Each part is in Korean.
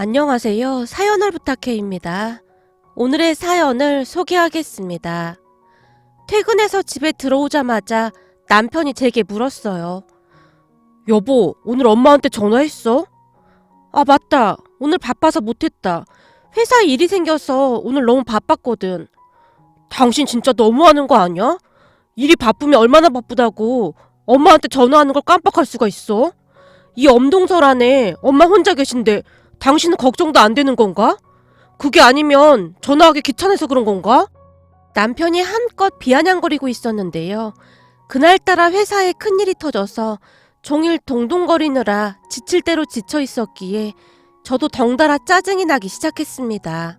안녕하세요. 사연을 부탁해입니다. 오늘의 사연을 소개하겠습니다. 퇴근해서 집에 들어오자마자 남편이 제게 물었어요. 여보, 오늘 엄마한테 전화했어? 아, 맞다. 오늘 바빠서 못했다. 회사에 일이 생겨서 오늘 너무 바빴거든. 당신 진짜 너무하는 거 아니야? 일이 바쁘면 얼마나 바쁘다고 엄마한테 전화하는 걸 깜빡할 수가 있어? 이 엄동설 안에 엄마 혼자 계신데 당신은 걱정도 안 되는 건가? 그게 아니면 전화하기 귀찮아서 그런 건가? 남편이 한껏 비아냥거리고 있었는데요. 그날따라 회사에 큰일이 터져서 종일 동동거리느라 지칠 대로 지쳐 있었기에 저도 덩달아 짜증이 나기 시작했습니다.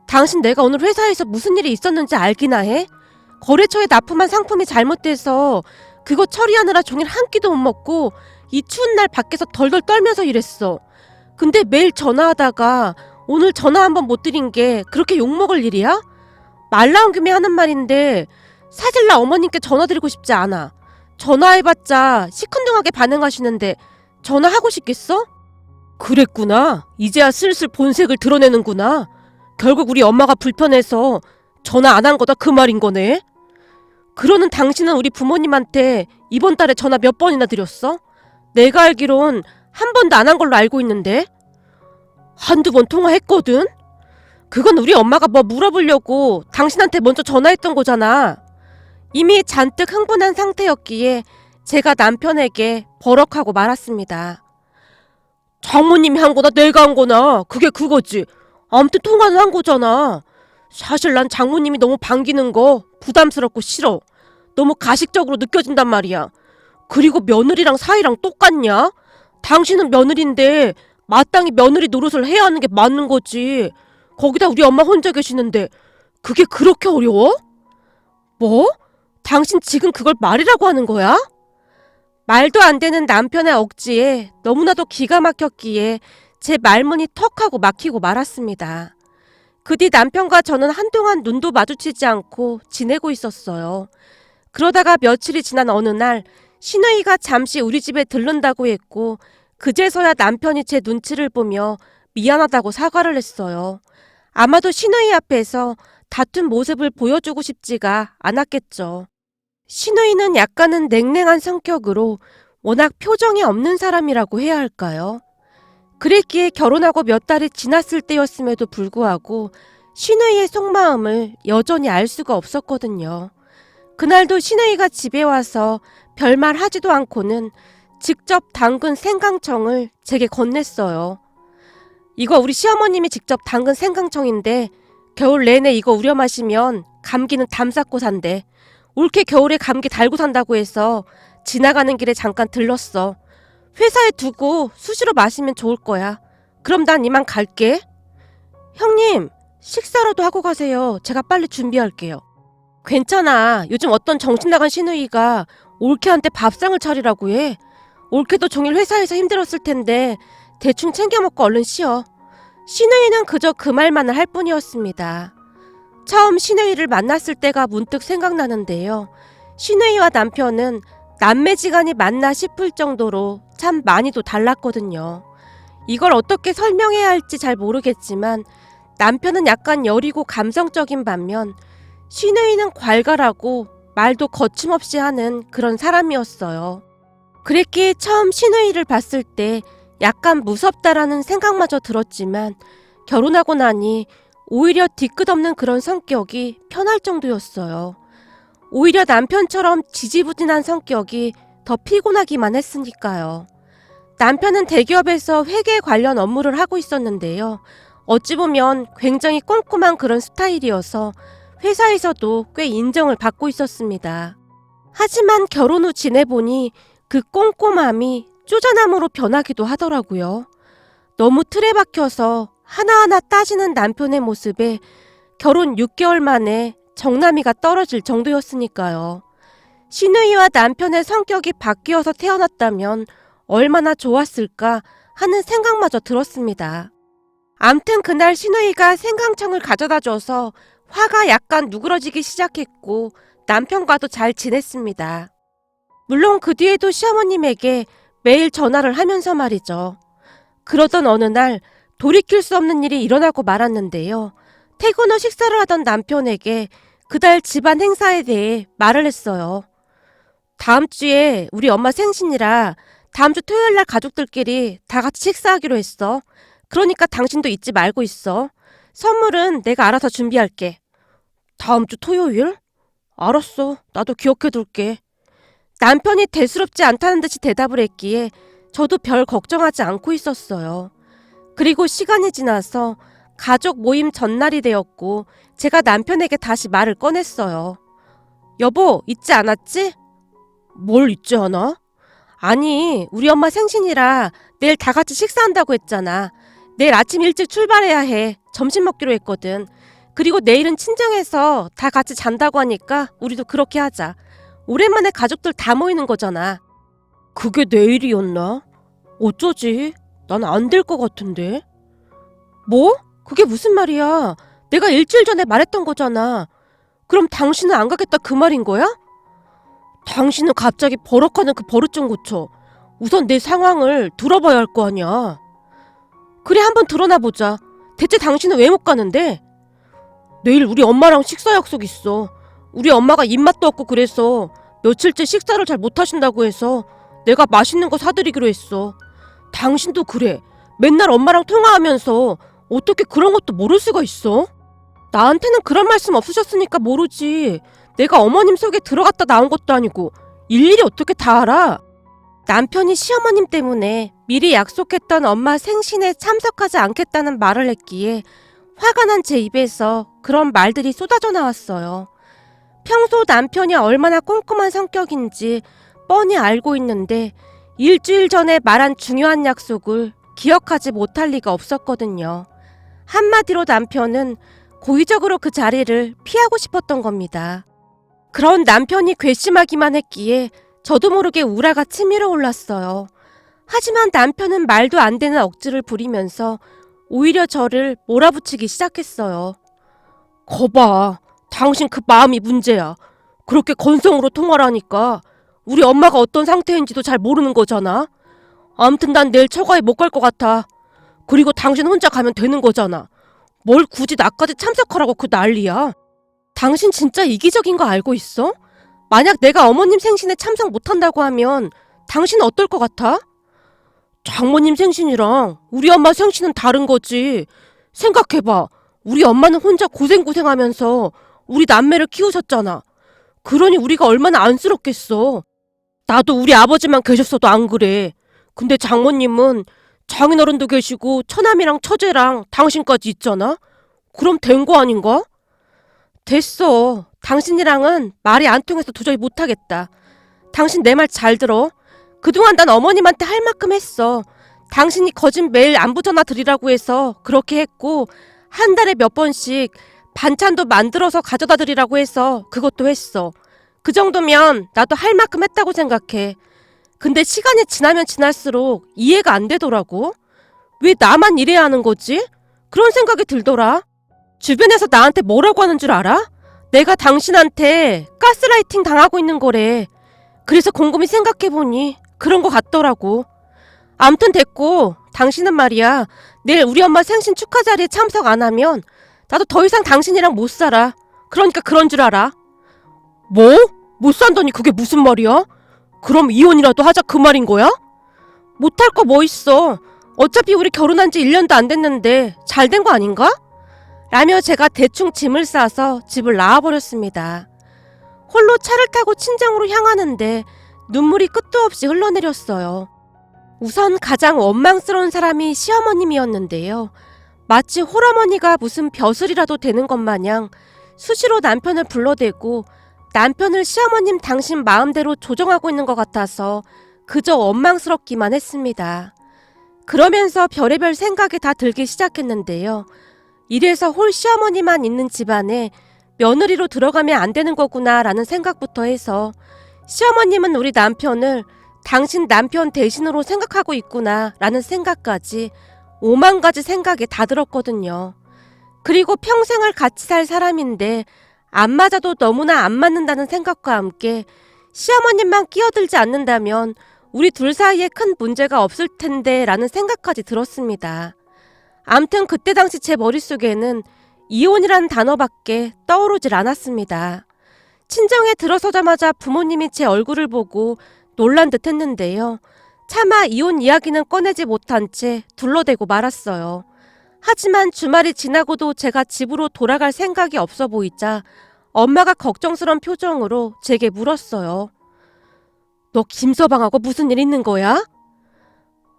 당신 내가 오늘 회사에서 무슨 일이 있었는지 알기나 해? 거래처에 납품한 상품이 잘못돼서 그거 처리하느라 종일 한 끼도 못 먹고 이 추운 날 밖에서 덜덜 떨면서 일했어. 근데 매일 전화하다가 오늘 전화 한 번 못 드린 게 그렇게 욕먹을 일이야? 말 나온 김에 하는 말인데 사실 나 어머님께 전화드리고 싶지 않아. 전화해봤자 시큰둥하게 반응하시는데 전화하고 싶겠어? 그랬구나. 이제야 슬슬 본색을 드러내는구나. 결국 우리 엄마가 불편해서 전화 안 한 거다 그 말인 거네. 그러는 당신은 우리 부모님한테 이번 달에 전화 몇 번이나 드렸어? 내가 알기론 한 번도 안 한 걸로 알고 있는데. 한두 번 통화했거든? 그건 우리 엄마가 뭐 물어보려고 당신한테 먼저 전화했던 거잖아. 이미 잔뜩 흥분한 상태였기에 제가 남편에게 버럭하고 말았습니다. 장모님이 한 거나 내가 한 거나 그게 그거지. 아무튼 통화는 한 거잖아. 사실 난 장모님이 너무 반기는 거 부담스럽고 싫어. 너무 가식적으로 느껴진단 말이야. 그리고 며느리랑 사이랑 똑같냐? 당신은 며느리인데 마땅히 며느리 노릇을 해야 하는 게 맞는 거지. 거기다 우리 엄마 혼자 계시는데 그게 그렇게 어려워? 뭐? 당신 지금 그걸 말이라고 하는 거야? 말도 안 되는 남편의 억지에 너무나도 기가 막혔기에 제 말문이 턱하고 막히고 말았습니다. 그 뒤 남편과 저는 한동안 눈도 마주치지 않고 지내고 있었어요. 그러다가 며칠이 지난 어느 날 시누이가 잠시 우리 집에 들른다고 했고 그제서야 남편이 제 눈치를 보며 미안하다고 사과를 했어요. 아마도 시누이 앞에서 다툰 모습을 보여주고 싶지가 않았겠죠. 시누이는 약간은 냉랭한 성격으로 워낙 표정이 없는 사람이라고 해야 할까요? 그랬기에 결혼하고 몇 달이 지났을 때였음에도 불구하고 시누이의 속마음을 여전히 알 수가 없었거든요. 그날도 시누이가 집에 와서 별말 하지도 않고는 직접 담근 생강청을 제게 건넸어요. 이거 우리 시어머님이 직접 담근 생강청인데 겨울 내내 이거 우려 마시면 감기는 담쌓고 산대. 올케 겨울에 감기 달고 산다고 해서 지나가는 길에 잠깐 들렀어. 회사에 두고 수시로 마시면 좋을 거야. 그럼 난 이만 갈게. 형님, 식사라도 하고 가세요. 제가 빨리 준비할게요. 괜찮아. 요즘 어떤 정신나간 시누이가 올케한테 밥상을 차리라고 해. 올케도 종일 회사에서 힘들었을 텐데 대충 챙겨 먹고 얼른 쉬어. 시누이는 그저 그 말만을 할 뿐이었습니다. 처음 시누이를 만났을 때가 문득 생각나는데요. 시누이와 남편은 남매지간이 맞나 싶을 정도로 참 많이도 달랐거든요. 이걸 어떻게 설명해야 할지 잘 모르겠지만 남편은 약간 여리고 감성적인 반면 시누이는 괄괄하고 말도 거침없이 하는 그런 사람이었어요. 그랬기에 처음 시누이를 봤을 때 약간 무섭다라는 생각마저 들었지만 결혼하고 나니 오히려 뒤끝없는 그런 성격이 편할 정도였어요. 오히려 남편처럼 지지부진한 성격이 더 피곤하기만 했으니까요. 남편은 대기업에서 회계 관련 업무를 하고 있었는데요. 어찌 보면 굉장히 꼼꼼한 그런 스타일이어서 회사에서도 꽤 인정을 받고 있었습니다. 하지만 결혼 후 지내보니 그 꼼꼼함이 쪼잔함으로 변하기도 하더라고요. 너무 틀에 박혀서 하나하나 따지는 남편의 모습에 결혼 6개월 만에 정남이가 떨어질 정도였으니까요. 시누이와 남편의 성격이 바뀌어서 태어났다면 얼마나 좋았을까 하는 생각마저 들었습니다. 암튼 그날 시누이가 생강청을 가져다 줘서 화가 약간 누그러지기 시작했고 남편과도 잘 지냈습니다. 물론 그 뒤에도 시어머님에게 매일 전화를 하면서 말이죠. 그러던 어느 날 돌이킬 수 없는 일이 일어나고 말았는데요. 퇴근 후 식사를 하던 남편에게 그달 집안 행사에 대해 말을 했어요. 다음 주에 우리 엄마 생신이라 다음 주 토요일 날 가족들끼리 다 같이 식사하기로 했어. 그러니까 당신도 잊지 말고 있어. 선물은 내가 알아서 준비할게. 다음 주 토요일? 알았어. 나도 기억해둘게. 남편이 대수롭지 않다는 듯이 대답을 했기에 저도 별 걱정하지 않고 있었어요. 그리고 시간이 지나서 가족 모임 전날이 되었고 제가 남편에게 다시 말을 꺼냈어요. 여보, 잊지 않았지? 뭘 잊지 않아? 아니, 우리 엄마 생신이라 내일 다 같이 식사한다고 했잖아. 내일 아침 일찍 출발해야 해. 점심 먹기로 했거든. 그리고 내일은 친정에서 다 같이 잔다고 하니까 우리도 그렇게 하자. 오랜만에 가족들 다 모이는 거잖아. 그게 내일이었나? 어쩌지? 난 안 될 것 같은데. 뭐? 그게 무슨 말이야? 내가 일주일 전에 말했던 거잖아. 그럼 당신은 안 가겠다 그 말인 거야? 당신은 갑자기 버럭하는 그 버릇 좀 고쳐. 우선 내 상황을 들어봐야 할 거 아니야. 그래, 한번 드러나 보자. 대체 당신은 왜 못 가는데? 내일 우리 엄마랑 식사 약속 있어. 우리 엄마가 입맛도 없고 그래서 며칠째 식사를 잘 못 하신다고 해서 내가 맛있는 거 사드리기로 했어. 당신도 그래. 맨날 엄마랑 통화하면서 어떻게 그런 것도 모를 수가 있어? 나한테는 그런 말씀 없으셨으니까 모르지. 내가 어머님 속에 들어갔다 나온 것도 아니고 일일이 어떻게 다 알아? 남편이 시어머님 때문에 미리 약속했던 엄마 생신에 참석하지 않겠다는 말을 했기에 화가 난 제 입에서 그런 말들이 쏟아져 나왔어요. 평소 남편이 얼마나 꼼꼼한 성격인지 뻔히 알고 있는데 일주일 전에 말한 중요한 약속을 기억하지 못할 리가 없었거든요. 한마디로 남편은 고의적으로 그 자리를 피하고 싶었던 겁니다. 그런 남편이 괘씸하기만 했기에 저도 모르게 우라가 치밀어 올랐어요. 하지만 남편은 말도 안 되는 억지를 부리면서 오히려 저를 몰아붙이기 시작했어요. 거봐, 당신 그 마음이 문제야. 그렇게 건성으로 통화를 하니까 우리 엄마가 어떤 상태인지도 잘 모르는 거잖아. 아무튼 난 내일 처가에 못 갈 것 같아. 그리고 당신 혼자 가면 되는 거잖아. 뭘 굳이 나까지 참석하라고 그 난리야. 당신 진짜 이기적인 거 알고 있어? 만약 내가 어머님 생신에 참석 못한다고 하면 당신 어떨 것 같아? 장모님 생신이랑 우리 엄마 생신은 다른 거지. 생각해봐. 우리 엄마는 혼자 고생하면서 우리 남매를 키우셨잖아. 그러니 우리가 얼마나 안쓰럽겠어. 나도 우리 아버지만 계셨어도 안 그래. 근데 장모님은 장인어른도 계시고 처남이랑 처제랑 당신까지 있잖아. 그럼 된 거 아닌가? 됐어. 당신이랑은 말이 안 통해서 도저히 못하겠다. 당신 내 말 잘 들어. 그동안 난 어머님한테 할 만큼 했어. 당신이 거짓 매일 안부 전화 드리라고 해서 그렇게 했고 한 달에 몇 번씩 반찬도 만들어서 가져다 드리라고 해서 그것도 했어. 그 정도면 나도 할 만큼 했다고 생각해. 근데 시간이 지나면 지날수록 이해가 안 되더라고. 왜 나만 이래야 하는 거지? 그런 생각이 들더라. 주변에서 나한테 뭐라고 하는 줄 알아? 내가 당신한테 가스라이팅 당하고 있는 거래. 그래서 곰곰이 생각해보니 그런 거 같더라고. 암튼 됐고, 당신은 말이야, 내일 우리 엄마 생신 축하 자리에 참석 안 하면 나도 더 이상 당신이랑 못 살아. 그러니까 그런 줄 알아. 뭐? 못 산다니 그게 무슨 말이야? 그럼 이혼이라도 하자 그 말인 거야? 못할 거 뭐 있어. 어차피 우리 결혼한 지 1년도 안 됐는데 잘 된 거 아닌가? 라며 제가 대충 짐을 싸서 집을 나와버렸습니다. 홀로 차를 타고 친정으로 향하는데 눈물이 끝도 없이 흘러내렸어요. 우선 가장 원망스러운 사람이 시어머님이었는데요. 마치 홀어머니가 무슨 벼슬이라도 되는 것 마냥 수시로 남편을 불러대고 남편을 시어머님 당신 마음대로 조정하고 있는 것 같아서 그저 원망스럽기만 했습니다. 그러면서 별의별 생각이 다 들기 시작했는데요. 이래서 홀 시어머니만 있는 집안에 며느리로 들어가면 안 되는 거구나 라는 생각부터 해서 시어머님은 우리 남편을 당신 남편 대신으로 생각하고 있구나 라는 생각까지 5만 가지 생각이 다 들었거든요. 그리고 평생을 같이 살 사람인데 안 맞아도 너무나 안 맞는다는 생각과 함께 시어머님만 끼어들지 않는다면 우리 둘 사이에 큰 문제가 없을 텐데 라는 생각까지 들었습니다. 암튼 그때 당시 제 머릿속에는 이혼이라는 단어밖에 떠오르질 않았습니다. 친정에 들어서자마자 부모님이 제 얼굴을 보고 놀란 듯 했는데요. 차마 이혼 이야기는 꺼내지 못한 채 둘러대고 말았어요. 하지만 주말이 지나고도 제가 집으로 돌아갈 생각이 없어 보이자 엄마가 걱정스러운 표정으로 제게 물었어요. 너 김서방하고 무슨 일 있는 거야?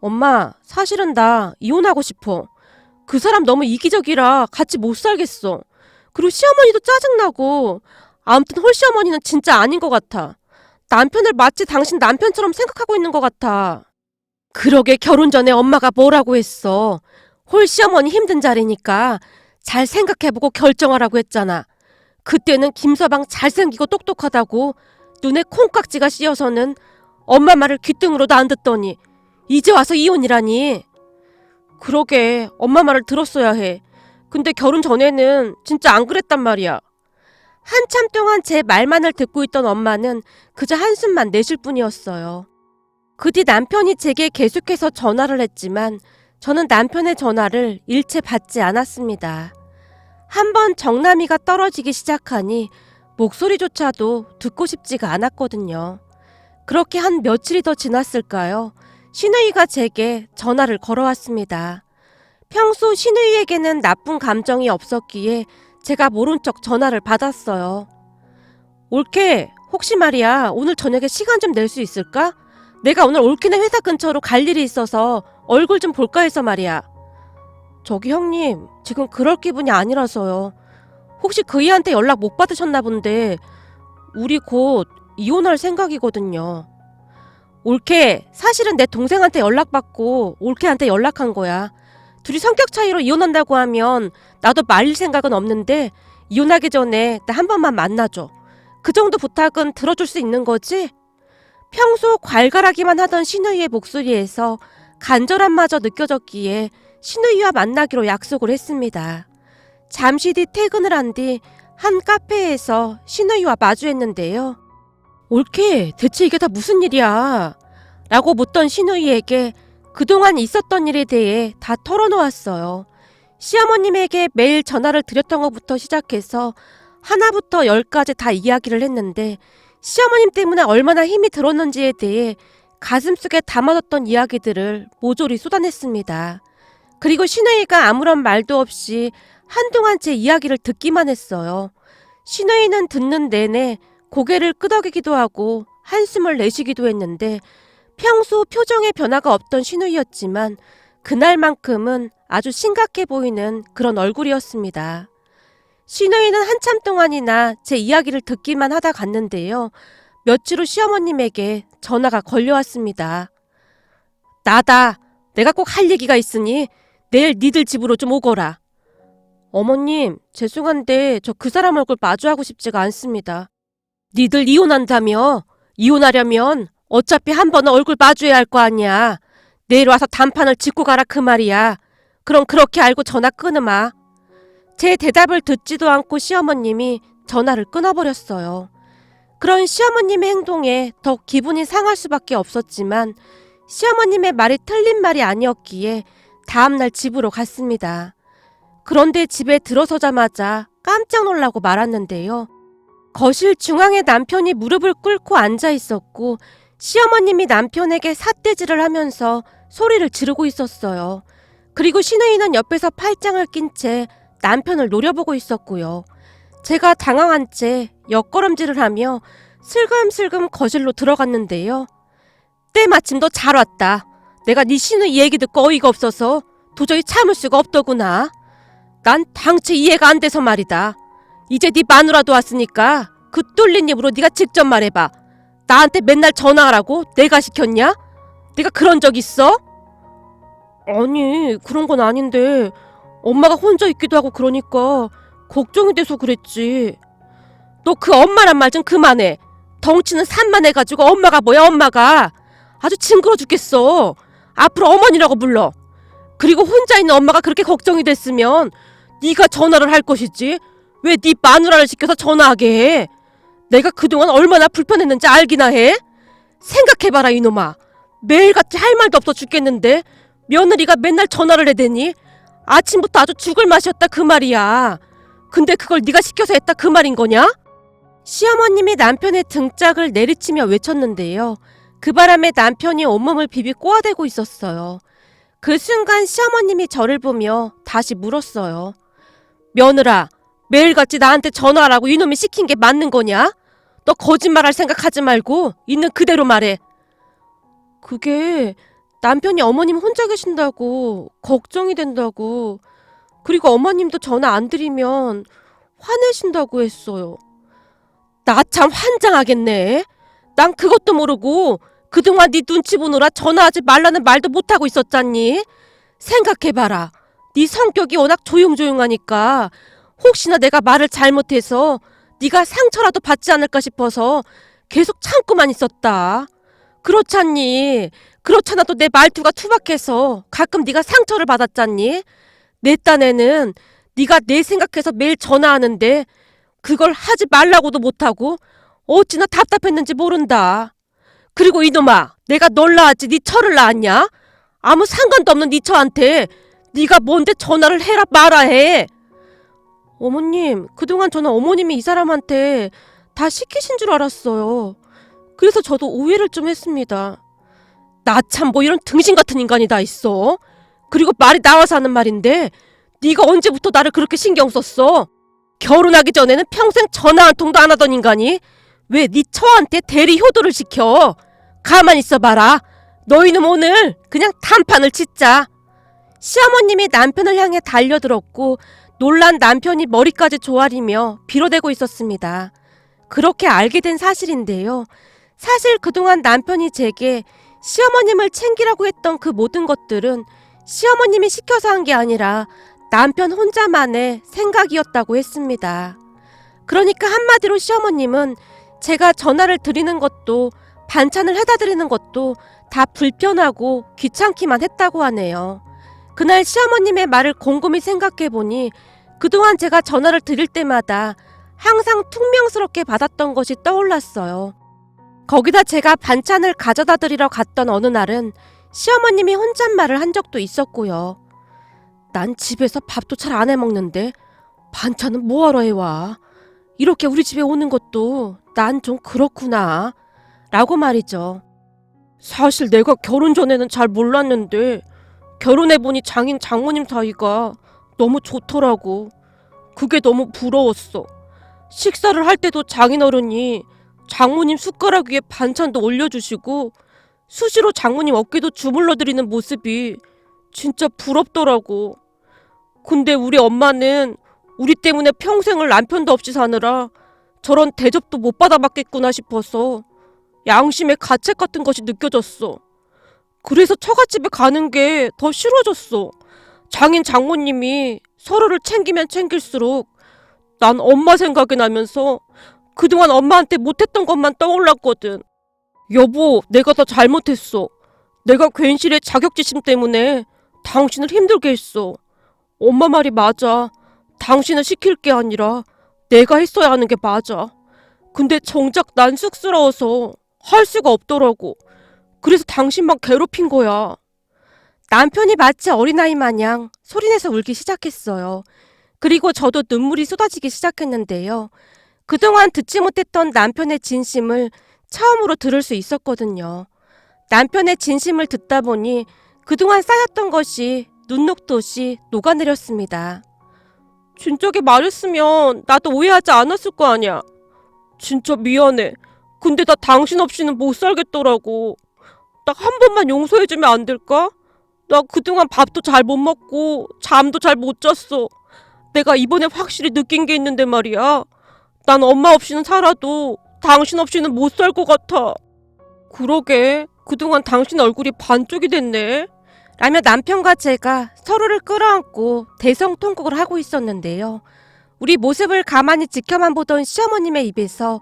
엄마, 사실은 나 이혼하고 싶어. 그 사람 너무 이기적이라 같이 못 살겠어. 그리고 시어머니도 짜증나고. 아무튼 홀시어머니는 진짜 아닌 것 같아. 남편을 마치 당신 남편처럼 생각하고 있는 것 같아. 그러게 결혼 전에 엄마가 뭐라고 했어. 홀시어머니 힘든 자리니까 잘 생각해보고 결정하라고 했잖아. 그때는 김서방 잘생기고 똑똑하다고 눈에 콩깍지가 씌어서는 엄마 말을 귀등으로도 안 듣더니 이제 와서 이혼이라니. 그러게 엄마 말을 들었어야 해. 근데 결혼 전에는 진짜 안 그랬단 말이야. 한참 동안 제 말만을 듣고 있던 엄마는 그저 한숨만 내쉴 뿐이었어요. 그 뒤 남편이 제게 계속해서 전화를 했지만 저는 남편의 전화를 일체 받지 않았습니다. 한번 정남이가 떨어지기 시작하니 목소리조차도 듣고 싶지가 않았거든요. 그렇게 한 며칠이 더 지났을까요? 신우이가 제게 전화를 걸어왔습니다. 평소 신우이에게는 나쁜 감정이 없었기에 제가 모른 척 전화를 받았어요. 올케, 혹시 말이야 오늘 저녁에 시간 좀 낼 수 있을까? 내가 오늘 올케네 회사 근처로 갈 일이 있어서 얼굴 좀 볼까 해서 말이야. 저기 형님, 지금 그럴 기분이 아니라서요. 혹시 그이한테 연락 못 받으셨나 본데 우리 곧 이혼할 생각이거든요. 올케, 사실은 내 동생한테 연락받고 올케한테 연락한 거야. 둘이 성격 차이로 이혼한다고 하면 나도 말릴 생각은 없는데 이혼하기 전에 나 한 번만 만나줘. 그 정도 부탁은 들어줄 수 있는 거지? 평소 괄괄하기만 하던 신우이의 목소리에서 간절함마저 느껴졌기에 신우이와 만나기로 약속을 했습니다. 잠시 뒤 퇴근을 한 뒤 한 카페에서 신우이와 마주했는데요. 올케, 대체 이게 다 무슨 일이야? 라고 묻던 신우이에게 그동안 있었던 일에 대해 다 털어놓았어요. 시어머님에게 매일 전화를 드렸던 것부터 시작해서 하나부터 10까지 다 이야기를 했는데 시어머님 때문에 얼마나 힘이 들었는지에 대해 가슴속에 담아뒀던 이야기들을 모조리 쏟아냈습니다. 그리고 신우이가 아무런 말도 없이 한동안 제 이야기를 듣기만 했어요. 신우이는 듣는 내내 고개를 끄덕이기도 하고 한숨을 내쉬기도 했는데 평소 표정에 변화가 없던 신우이였지만 그날만큼은 아주 심각해 보이는 그런 얼굴이었습니다. 신우이는 한참 동안이나 제 이야기를 듣기만 하다 갔는데요. 며칠 후 시어머님에게 전화가 걸려왔습니다. 나다. 내가 꼭 할 얘기가 있으니 내일 니들 집으로 좀 오거라. 어머님, 죄송한데 저 그 사람 얼굴 마주하고 싶지가 않습니다. 니들 이혼한다며? 이혼하려면 어차피 한 번은 얼굴 마주해야 할 거 아니야. 내일 와서 단판을 짚고 가라 그 말이야. 그럼 그렇게 알고 전화 끊으마. 제 대답을 듣지도 않고 시어머님이 전화를 끊어버렸어요. 그런 시어머님의 행동에 더 기분이 상할 수밖에 없었지만 시어머님의 말이 틀린 말이 아니었기에 다음날 집으로 갔습니다. 그런데 집에 들어서자마자 깜짝 놀라고 말았는데요. 거실 중앙에 남편이 무릎을 꿇고 앉아 있었고 시어머님이 남편에게 삿대질을 하면서 소리를 지르고 있었어요. 그리고 신우이는 옆에서 팔짱을 낀 채 남편을 노려보고 있었고요. 제가 당황한 채 옆걸음질을 하며 슬금슬금 거실로 들어갔는데요. 때마침 너 잘 왔다. 내가 네 신우이 얘기 듣고 어이가 없어서 도저히 참을 수가 없더구나. 난 당최 이해가 안 돼서 말이다. 이제 네 마누라도 왔으니까 그 뚫린 입으로 네가 직접 말해봐. 나한테 맨날 전화하라고 내가 시켰냐? 내가 그런 적 있어? 아니, 그런 건 아닌데 엄마가 혼자 있기도 하고 그러니까 걱정이 돼서 그랬지. 너 그 엄마란 말 좀 그만해. 덩치는 산만해가지고 엄마가 뭐야 엄마가. 아주 징그러 죽겠어. 앞으로 어머니라고 불러. 그리고 혼자 있는 엄마가 그렇게 걱정이 됐으면 네가 전화를 할 것이지. 왜 네 마누라를 시켜서 전화하게 해? 내가 그동안 얼마나 불편했는지 알기나 해? 생각해봐라 이놈아. 매일같이 할 말도 없어 죽겠는데 며느리가 맨날 전화를 해대니 아침부터 아주 죽을 맛이었다 그 말이야. 근데 그걸 네가 시켜서 했다 그 말인 거냐? 시어머님이 남편의 등짝을 내리치며 외쳤는데요. 그 바람에 남편이 온몸을 비비 꼬아대고 있었어요. 그 순간 시어머님이 저를 보며 다시 물었어요. 며느라, 매일같이 나한테 전화하라고 이놈이 시킨 게 맞는 거냐? 너 거짓말할 생각하지 말고 있는 그대로 말해. 그게 남편이 어머님 혼자 계신다고 걱정이 된다고, 그리고 어머님도 전화 안 드리면 화내신다고 했어요. 나 참 환장하겠네. 난 그것도 모르고 그동안 네 눈치 보느라 전화하지 말라는 말도 못하고 있었잖니. 생각해봐라. 네 성격이 워낙 조용조용하니까 혹시나 내가 말을 잘못해서 네가 상처라도 받지 않을까 싶어서 계속 참고만 있었다. 그렇잖니. 그렇잖아도 내 말투가 투박해서 가끔 네가 상처를 받았잖니. 내 딴에는 네가 내 생각해서 매일 전화하는데 그걸 하지 말라고도 못하고 어찌나 답답했는지 모른다. 그리고 이놈아, 내가 널 낳았지 네 처를 낳았냐? 아무 상관도 없는 네 처한테 네가 뭔데 전화를 해라 마라 해. 어머님, 그동안 저는 어머님이 이 사람한테 다 시키신 줄 알았어요. 그래서 저도 오해를 좀 했습니다. 나 참 뭐 이런 등신 같은 인간이 다 있어. 그리고 말이 나와서 하는 말인데 네가 언제부터 나를 그렇게 신경 썼어? 결혼하기 전에는 평생 전화 한 통도 안 하던 인간이 왜 네 처한테 대리 효도를 시켜? 가만히 있어봐라. 너희는 오늘 그냥 단판을 짓자. 시어머님이 남편을 향해 달려들었고 놀란 남편이 머리까지 조아리며 빌어대고 있었습니다. 그렇게 알게 된 사실인데요. 사실 그동안 남편이 제게 시어머님을 챙기라고 했던 그 모든 것들은 시어머님이 시켜서 한 게 아니라 남편 혼자만의 생각이었다고 했습니다. 그러니까 한마디로 시어머님은 제가 전화를 드리는 것도 반찬을 해다 드리는 것도 다 불편하고 귀찮기만 했다고 하네요. 그날 시어머님의 말을 곰곰이 생각해보니 그동안 제가 전화를 드릴 때마다 항상 퉁명스럽게 받았던 것이 떠올랐어요. 거기다 제가 반찬을 가져다 드리러 갔던 어느 날은 시어머님이 혼잣말을 한 적도 있었고요. 난 집에서 밥도 잘 안 해먹는데 반찬은 뭐하러 해와. 이렇게 우리 집에 오는 것도 난 좀 그렇구나. 라고 말이죠. 사실 내가 결혼 전에는 잘 몰랐는데 결혼해보니 장인 장모님 사이가 너무 좋더라고. 그게 너무 부러웠어. 식사를 할 때도 장인어른이 장모님 숟가락 위에 반찬도 올려주시고 수시로 장모님 어깨도 주물러드리는 모습이 진짜 부럽더라고. 근데 우리 엄마는 우리 때문에 평생을 남편도 없이 사느라 저런 대접도 못 받아봤겠구나 싶어서 양심의 가책 같은 것이 느껴졌어. 그래서 처갓집에 가는 게 더 싫어졌어. 장인 장모님이 서로를 챙기면 챙길수록 난 엄마 생각이 나면서 그동안 엄마한테 못했던 것만 떠올랐거든. 여보, 내가 더 잘못했어. 내가 괜시리 자격지심 때문에 당신을 힘들게 했어. 엄마 말이 맞아. 당신을 시킬 게 아니라 내가 했어야 하는 게 맞아. 근데 정작 난 쑥스러워서 할 수가 없더라고. 그래서 당신만 괴롭힌 거야. 남편이 마치 어린아이 마냥 소리내서 울기 시작했어요. 그리고 저도 눈물이 쏟아지기 시작했는데요. 그동안 듣지 못했던 남편의 진심을 처음으로 들을 수 있었거든요. 남편의 진심을 듣다 보니 그동안 쌓였던 것이 눈 녹듯이 녹아내렸습니다. 진작에 말했으면 나도 오해하지 않았을 거 아니야. 진짜 미안해. 근데 나 당신 없이는 못 살겠더라고. 딱 한 번만 용서해주면 안 될까? 나 그동안 밥도 잘 못 먹고 잠도 잘 못 잤어. 내가 이번에 확실히 느낀 게 있는데 말이야. 난 엄마 없이는 살아도 당신 없이는 못 살 것 같아. 그러게, 그동안 당신 얼굴이 반쪽이 됐네. 라며 남편과 제가 서로를 끌어안고 대성통곡을 하고 있었는데요. 우리 모습을 가만히 지켜만 보던 시어머님의 입에서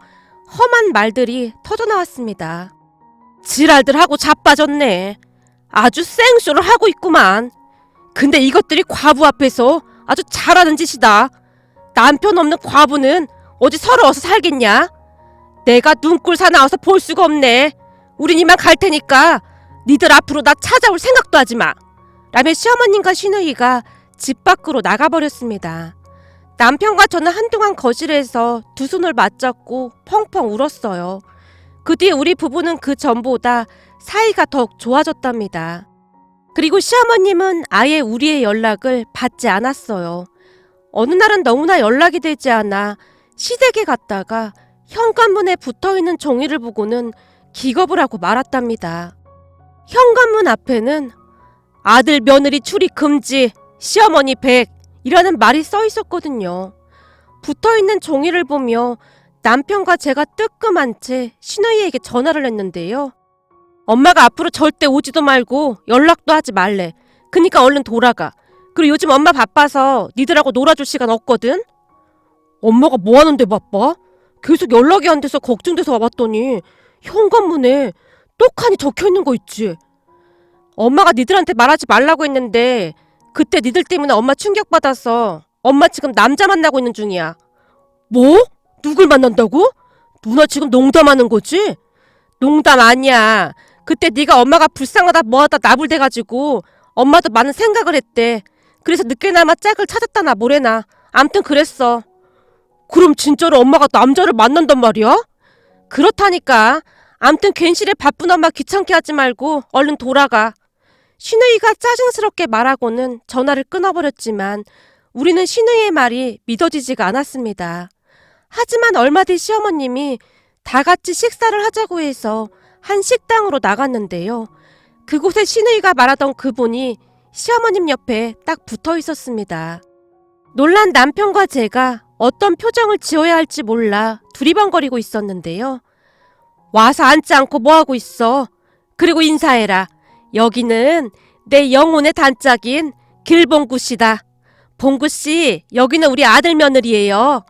험한 말들이 터져나왔습니다. 지랄들 하고 자빠졌네. 아주 생쇼를 하고 있구만. 근데 이것들이 과부 앞에서 아주 잘하는 짓이다. 남편 없는 과부는 어디 서러워서 살겠냐? 내가 눈꼴 사나워서 볼 수가 없네. 우린 이만 갈 테니까 니들 앞으로 나 찾아올 생각도 하지 마. 라며 시어머님과 시누이가 집 밖으로 나가버렸습니다. 남편과 저는 한동안 거실에서 두 손을 맞잡고 펑펑 울었어요. 그 뒤에 우리 부부는 그 전보다 사이가 더욱 좋아졌답니다. 그리고 시어머님은 아예 우리의 연락을 받지 않았어요. 어느 날은 너무나 연락이 되지 않아 시댁에 갔다가 현관문에 붙어있는 종이를 보고는 기겁을 하고 말았답니다. 현관문 앞에는 아들 며느리 출입 금지, 시어머니 100 이라는 말이 써 있었거든요. 붙어있는 종이를 보며 남편과 제가 뜨끔한 채 시누이에게 전화를 했는데요. 엄마가 앞으로 절대 오지도 말고 연락도 하지 말래. 그니까 얼른 돌아가. 그리고 요즘 엄마 바빠서 니들하고 놀아줄 시간 없거든. 엄마가 뭐 하는데 바빠? 계속 연락이 안 돼서 걱정돼서 와봤더니 현관문에 떡하니 적혀있는 거 있지. 엄마가 니들한테 말하지 말라고 했는데 그때 니들 때문에 엄마 충격받아서 엄마 지금 남자 만나고 있는 중이야. 뭐? 누굴 만난다고? 누나 지금 농담하는 거지? 농담 아니야. 그때 네가 엄마가 불쌍하다 뭐하다 나불대가지고 엄마도 많은 생각을 했대. 그래서 늦게나마 짝을 찾았다나 뭐래나. 암튼 그랬어. 그럼 진짜로 엄마가 남자를 만난단 말이야? 그렇다니까. 암튼 괜시레 바쁜 엄마 귀찮게 하지 말고 얼른 돌아가. 시누이가 짜증스럽게 말하고는 전화를 끊어버렸지만 우리는 시누이의 말이 믿어지지가 않았습니다. 하지만 얼마 뒤 시어머님이 다 같이 식사를 하자고 해서 한 식당으로 나갔는데요. 그곳에 시누이가 말하던 그분이 시어머님 옆에 딱 붙어 있었습니다. 놀란 남편과 제가 어떤 표정을 지어야 할지 몰라 두리번거리고 있었는데요. 와서 앉지 않고 뭐하고 있어? 그리고 인사해라. 여기는 내 영혼의 단짝인 길봉구씨다. 봉구씨, 여기는 우리 아들 며느리예요.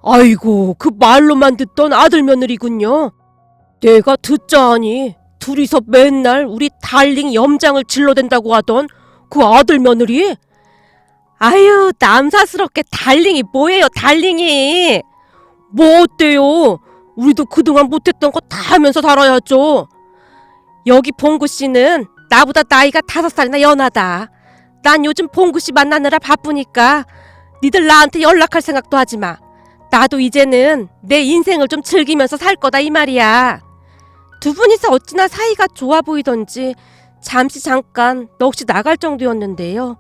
아이고, 그 말로만 듣던 아들 며느리군요. 내가 듣자 하니 둘이서 맨날 우리 달링 염장을 질러댄다고 하던 그 아들 며느리? 아유, 남사스럽게 달링이 뭐예요, 달링이. 뭐 어때요? 우리도 그동안 못했던 거 다 하면서 살아야죠. 여기 봉구씨는 나보다 나이가 5살이나 연하다. 난 요즘 봉구씨 만나느라 바쁘니까 니들 나한테 연락할 생각도 하지 마. 나도 이제는 내 인생을 좀 즐기면서 살 거다 이 말이야. 두 분이서 어찌나 사이가 좋아 보이던지 잠깐 넋이 나갈 정도였는데요.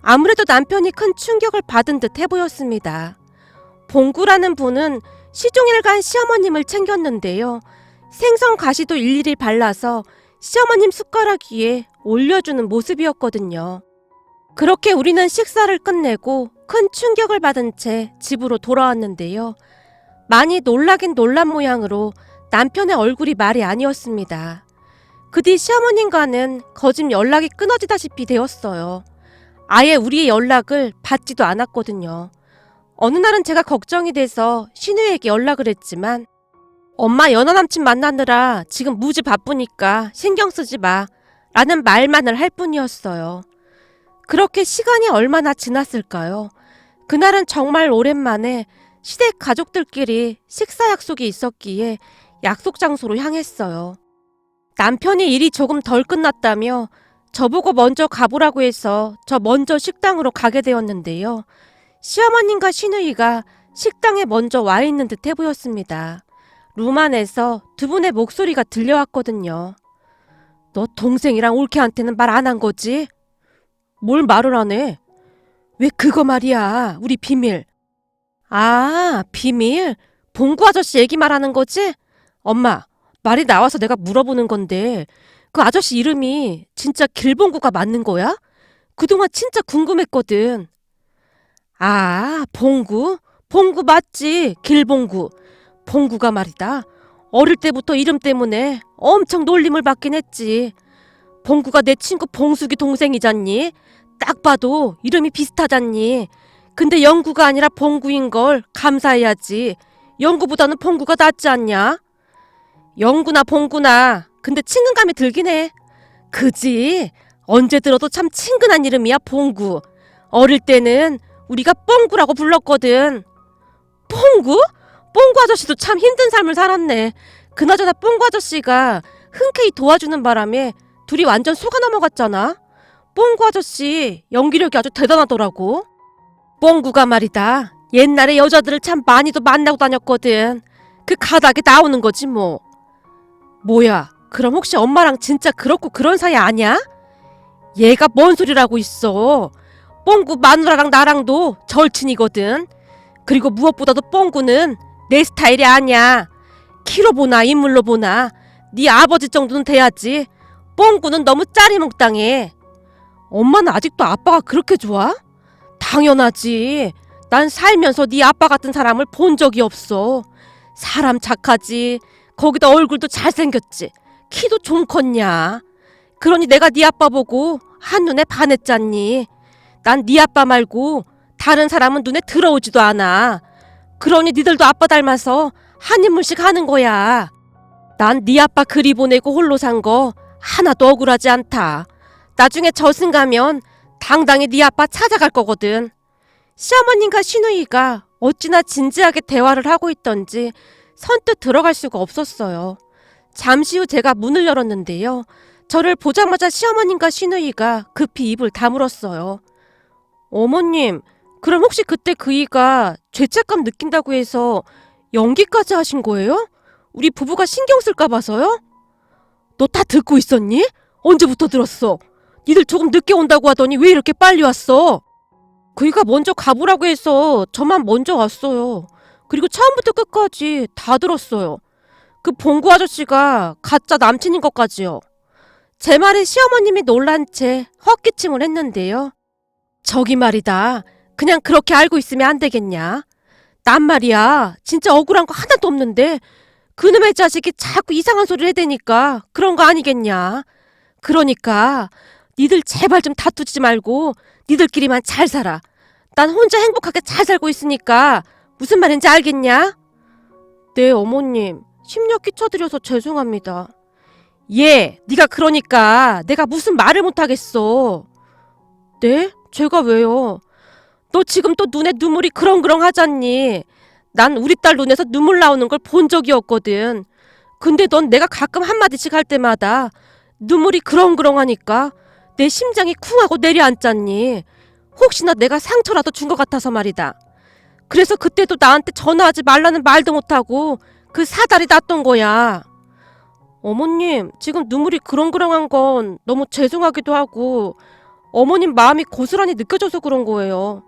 아무래도 남편이 큰 충격을 받은 듯 해보였습니다. 봉구라는 분은 시종일관 시어머님을 챙겼는데요. 생선 가시도 일일이 발라서 시어머님 숟가락 위에 올려주는 모습이었거든요. 그렇게 우리는 식사를 끝내고 큰 충격을 받은 채 집으로 돌아왔는데요. 많이 놀라긴 놀란 모양으로 남편의 얼굴이 말이 아니었습니다. 그 뒤 시어머님과는 거짓 연락이 끊어지다시피 되었어요. 아예 우리의 연락을 받지도 않았거든요. 어느 날은 제가 걱정이 돼서 시누이에게 연락을 했지만 엄마 연하남친 만나느라 지금 무지 바쁘니까 신경 쓰지 마 라는 말만을 할 뿐이었어요. 그렇게 시간이 얼마나 지났을까요? 그날은 정말 오랜만에 시댁 가족들끼리 식사 약속이 있었기에 약속 장소로 향했어요. 남편이 일이 조금 덜 끝났다며 저보고 먼저 가보라고 해서 저 먼저 식당으로 가게 되었는데요. 시어머님과 시누이가 식당에 먼저 와 있는 듯 해보였습니다. 룸 안에서 두 분의 목소리가 들려왔거든요. 너 동생이랑 올케한테는 말 안 한 거지? 뭘 말을 안 해? 왜 그거 말이야, 우리 비밀. 아, 비밀? 봉구 아저씨 얘기 말하는 거지? 엄마, 말이 나와서 내가 물어보는 건데 그 아저씨 이름이 진짜 길봉구가 맞는 거야? 그동안 진짜 궁금했거든. 아, 봉구? 봉구 맞지, 길봉구. 봉구가 말이다. 어릴 때부터 이름 때문에 엄청 놀림을 받긴 했지. 봉구가 내 친구 봉숙이 동생이잖니? 딱 봐도 이름이 비슷하잖니? 근데 영구가 아니라 봉구인 걸 감사해야지. 영구보다는 봉구가 낫지 않냐? 영구나 봉구나 근데 친근감이 들긴 해. 그지? 언제 들어도 참 친근한 이름이야, 봉구. 어릴 때는 우리가 뽕구라고 불렀거든. 뽕구? 뽕구 아저씨도 참 힘든 삶을 살았네. 그나저나 뽕구 아저씨가 흔쾌히 도와주는 바람에 둘이 완전 속아 넘어갔잖아. 뽕구 아저씨 연기력이 아주 대단하더라고. 뽕구가 말이다. 옛날에 여자들을 참 많이도 만나고 다녔거든. 그 가닥에 나오는 거지 뭐. 뭐야, 그럼 혹시 엄마랑 진짜 그렇고 그런 사이 아니야? 얘가 뭔 소리라고 있어. 뽕구 마누라랑 나랑도 절친이거든. 그리고 무엇보다도 뽕구는 내 스타일이 아니야. 키로 보나 인물로 보나 네 아버지 정도는 돼야지. 뽕구는 너무 짜리몽땅해. 엄마는 아직도 아빠가 그렇게 좋아? 당연하지. 난 살면서 네 아빠 같은 사람을 본 적이 없어. 사람 착하지. 거기다 얼굴도 잘생겼지. 키도 좀 컸냐. 그러니 내가 네 아빠 보고 한눈에 반했잖니. 난 네 아빠 말고 다른 사람은 눈에 들어오지도 않아. 그러니 니들도 아빠 닮아서 한 인물씩 하는 거야. 난 네 아빠 그리 보내고 홀로 산 거 하나도 억울하지 않다. 나중에 저승 가면 당당히 네 아빠 찾아갈 거거든. 시어머님과 시누이가 어찌나 진지하게 대화를 하고 있던지 선뜻 들어갈 수가 없었어요. 잠시 후 제가 문을 열었는데요. 저를 보자마자 시어머님과 시누이가 급히 입을 다물었어요. 어머님, 그럼 혹시 그때 그 이가 죄책감 느낀다고 해서 연기까지 하신 거예요? 우리 부부가 신경 쓸까 봐서요? 너 다 듣고 있었니? 언제부터 들었어? 니들 조금 늦게 온다고 하더니 왜 이렇게 빨리 왔어? 그이가 먼저 가보라고 해서 저만 먼저 왔어요. 그리고 처음부터 끝까지 다 들었어요. 그 봉구 아저씨가 가짜 남친인 것까지요. 제 말에 시어머님이 놀란 채 헛기침을 했는데요. 저기 말이다. 그냥 그렇게 알고 있으면 안 되겠냐? 난 말이야. 진짜 억울한 거 하나도 없는데 그놈의 자식이 자꾸 이상한 소리를 해대니까 그런 거 아니겠냐? 그러니까 니들 제발 좀 다투지 말고 니들끼리만 잘 살아. 난 혼자 행복하게 잘 살고 있으니까 무슨 말인지 알겠냐? 네, 어머님. 심려 끼쳐드려서 죄송합니다. 예, 네가 그러니까 내가 무슨 말을 못하겠어. 네? 제가 왜요? 너 지금 또 눈에 눈물이 그렁그렁 하잖니. 난 우리 딸 눈에서 눈물 나오는 걸 본 적이 없거든. 근데 넌 내가 가끔 한마디씩 할 때마다 눈물이 그렁그렁 하니까 내 심장이 쿵하고 내려앉잖니. 혹시나 내가 상처라도 준 것 같아서 말이다. 그래서 그때도 나한테 전화하지 말라는 말도 못하고 그 사달이 났던 거야. 어머님, 지금 눈물이 그렁그렁한 건 너무 죄송하기도 하고 어머님 마음이 고스란히 느껴져서 그런 거예요.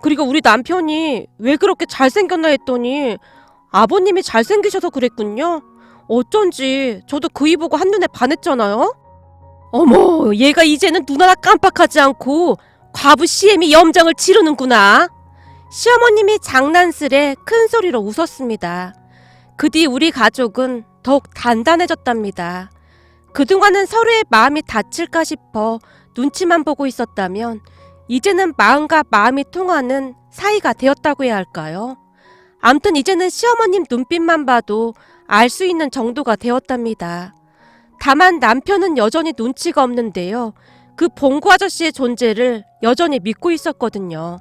그리고 우리 남편이 왜 그렇게 잘생겼나 했더니 아버님이 잘생기셔서 그랬군요. 어쩐지 저도 그이 보고 한눈에 반했잖아요. 어머, 얘가 이제는 눈 하나 깜빡하지 않고 과부 시애미 염장을 지르는구나. 시어머님이 장난스레 큰 소리로 웃었습니다. 그 뒤 우리 가족은 더욱 단단해졌답니다. 그동안은 서로의 마음이 다칠까 싶어 눈치만 보고 있었다면 이제는 마음과 마음이 통하는 사이가 되었다고 해야 할까요? 암튼 이제는 시어머님 눈빛만 봐도 알 수 있는 정도가 되었답니다. 다만 남편은 여전히 눈치가 없는데요. 그 봉구 아저씨의 존재를 여전히 믿고 있었거든요.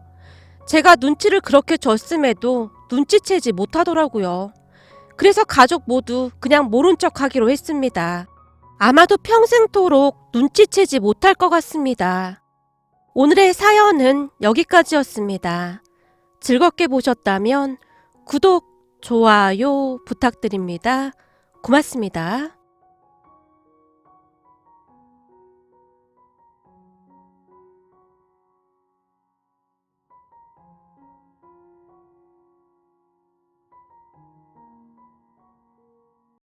제가 눈치를 그렇게 줬음에도 눈치채지 못하더라고요. 그래서 가족 모두 그냥 모른 척 하기로 했습니다. 아마도 평생토록 눈치채지 못할 것 같습니다. 오늘의 사연은 여기까지였습니다. 즐겁게 보셨다면 구독, 좋아요 부탁드립니다. 고맙습니다.